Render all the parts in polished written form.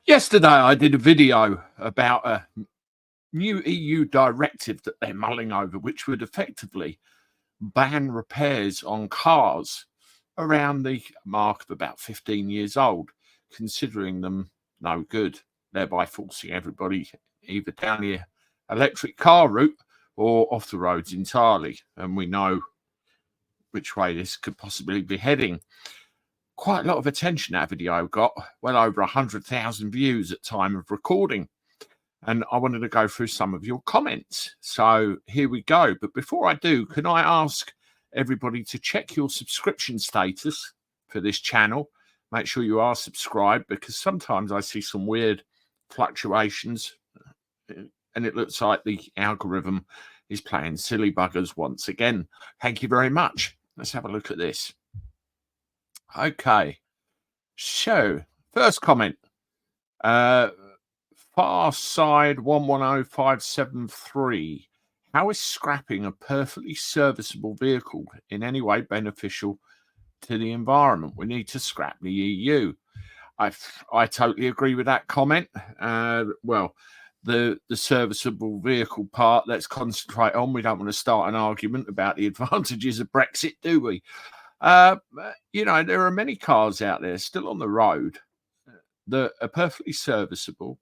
Yesterday, I did a video about a new EU directive that they're mulling over, which would effectively ban repairs on cars around the mark of about 15 years old, considering them no good, thereby forcing everybody either down the electric car route or off the roads entirely. And we know which way this could possibly be heading. Quite a lot of attention that video got, well over 100,000 views at time of recording. And I wanted to go through some of your comments. So here we go. But before I do, can I ask everybody to check your subscription status for this channel? Make sure you are subscribed, because sometimes I see some weird fluctuations and it looks like the algorithm is playing silly buggers once again. Thank you very much. Let's have a look at this. Okay, so first comment, Far Side 110573. How is scrapping a perfectly serviceable vehicle in any way beneficial to the environment? We need to scrap the EU. I totally agree with that comment. Well, the serviceable vehicle part, let's concentrate on. We don't want to start an argument about the advantages of Brexit, do we? You know, there are many cars out there still on the road that are perfectly serviceable,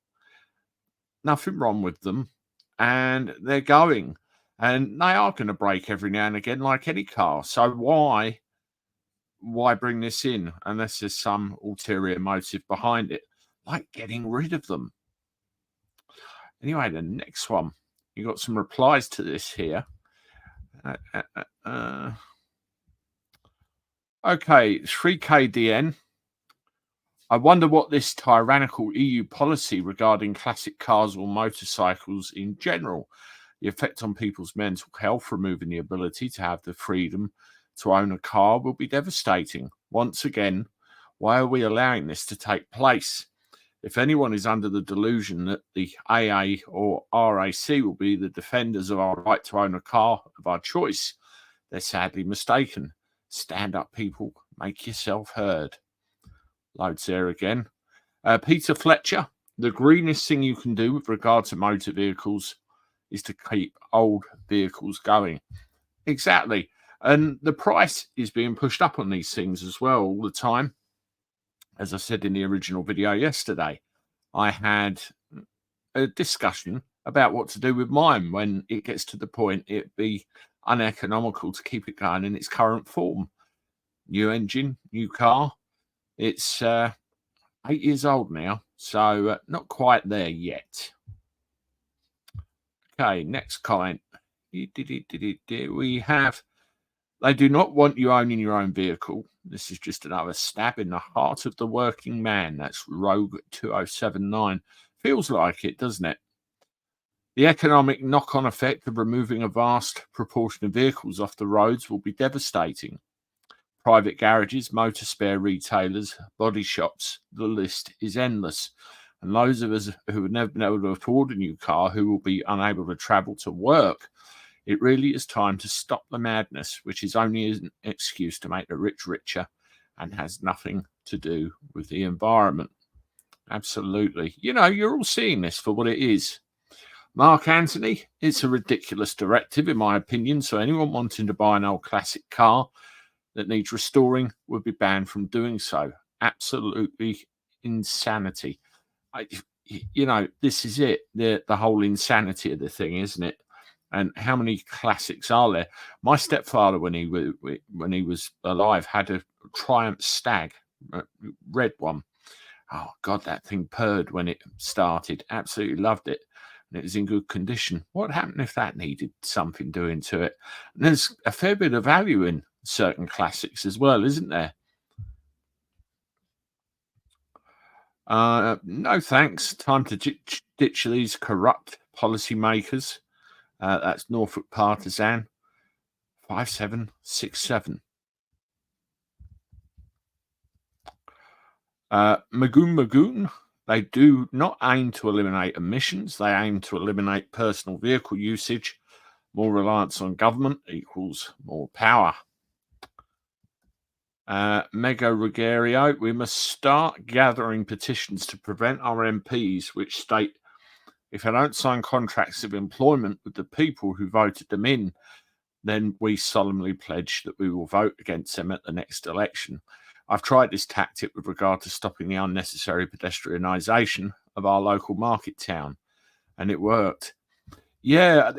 nothing wrong with them, and they're going, and they are going to break every now and again like any car. So why bring this in unless there's some ulterior motive behind it, like getting rid of them? Anyway, the next one, you got some replies to this here. Okay, 3KDN. I wonder what this tyrannical EU policy regarding classic cars or motorcycles in general, the effect on people's mental health, removing the ability to have the freedom to own a car, will be devastating. Once again, why are we allowing this to take place? If anyone is under the delusion that the AA or RAC will be the defenders of our right to own a car of our choice, they're sadly mistaken. Stand up, people. Make yourself heard. Loads there again. Peter Fletcher. The greenest thing you can do with regard to motor vehicles is to keep old vehicles going. Exactly. And the price is being pushed up on these things as well all the time. As I said in the original video yesterday, I had a discussion about what to do with mine when it gets to the point it'd be uneconomical to keep it going in its current form. New engine, new car. It's 8 years old now, so not quite there yet. Okay, next comment. We have, they do not want you owning your own vehicle. This is just another stab in the heart of the working man. That's Rogue 2079. Feels like it, doesn't it? The economic knock-on effect of removing a vast proportion of vehicles off the roads will be devastating. Private garages, motor spare retailers, body shops, the list is endless. And those of us who have never been able to afford a new car, who will be unable to travel to work, it really is time to stop the madness, which is only an excuse to make the rich richer and has nothing to do with the environment. Absolutely. You know, you're all seeing this for what it is. Mark Anthony, it's a ridiculous directive, in my opinion. So anyone wanting to buy an old classic car that needs restoring would be banned from doing so. Absolutely insanity. You know, this is it. The whole insanity of the thing, isn't it? And how many classics are there? My stepfather, when he was alive, had a Triumph Stag, red one. Oh God, that thing purred when it started. Absolutely loved it. And it was in good condition. What happened if that needed something doing to it? And there's a fair bit of value in certain classics as well, isn't there? No thanks. Time to ditch these corrupt policymakers. That's Norfolk Partisan 5767. Magoon. They do not aim to eliminate emissions. They aim to eliminate personal vehicle usage. More reliance on government equals more power. Mega Rugario, we must start gathering petitions to prevent our MPs, which state if they don't sign contracts of employment with the people who voted them in, then we solemnly pledge that we will vote against them at the next election. I've tried this tactic with regard to stopping the unnecessary pedestrianisation of our local market town, and it worked. Yeah,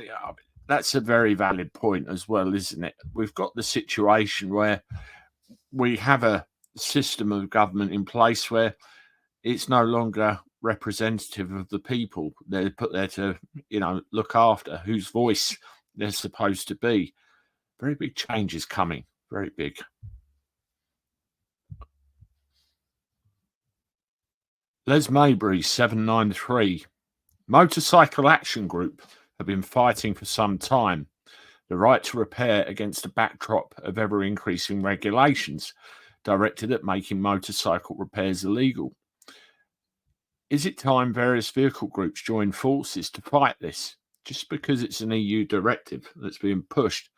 that's a very valid point as well, isn't it? We've got the situation where we have a system of government in place where it's no longer representative of the people. They're put there to, look after whose voice they're supposed to be. Very big changes coming. Very big. Les Mabry, 793. Motorcycle Action Group have been fighting for some time the right to repair against a backdrop of ever-increasing regulations directed at making motorcycle repairs illegal. Is it time various vehicle groups join forces to fight this? Just because it's an EU directive that's being pushed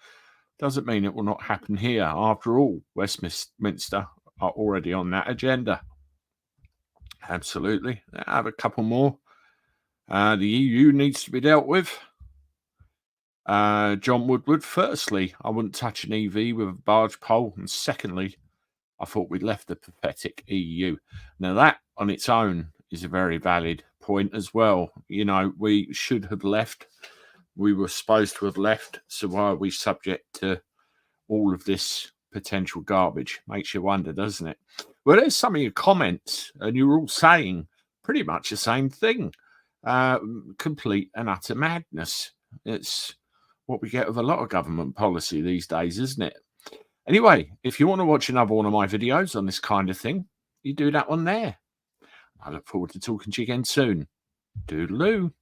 doesn't mean it will not happen here. After all, Westminster are already on that agenda. Absolutely. I have a couple more. The EU needs to be dealt with. John Woodward, firstly, I wouldn't touch an EV with a barge pole. And secondly, I thought we'd left the pathetic EU. Now, that on its own is a very valid point as well. We should have left. We were supposed to have left. So why are we subject to all of this potential garbage? Makes you wonder, doesn't it? Well, there's some of your comments, and you're all saying pretty much the same thing. Complete and utter madness. It's what we get with a lot of government policy these days, isn't it? Anyway, if you want to watch another one of my videos on this kind of thing, you do that one there. I look forward to talking to you again soon. Doodaloo.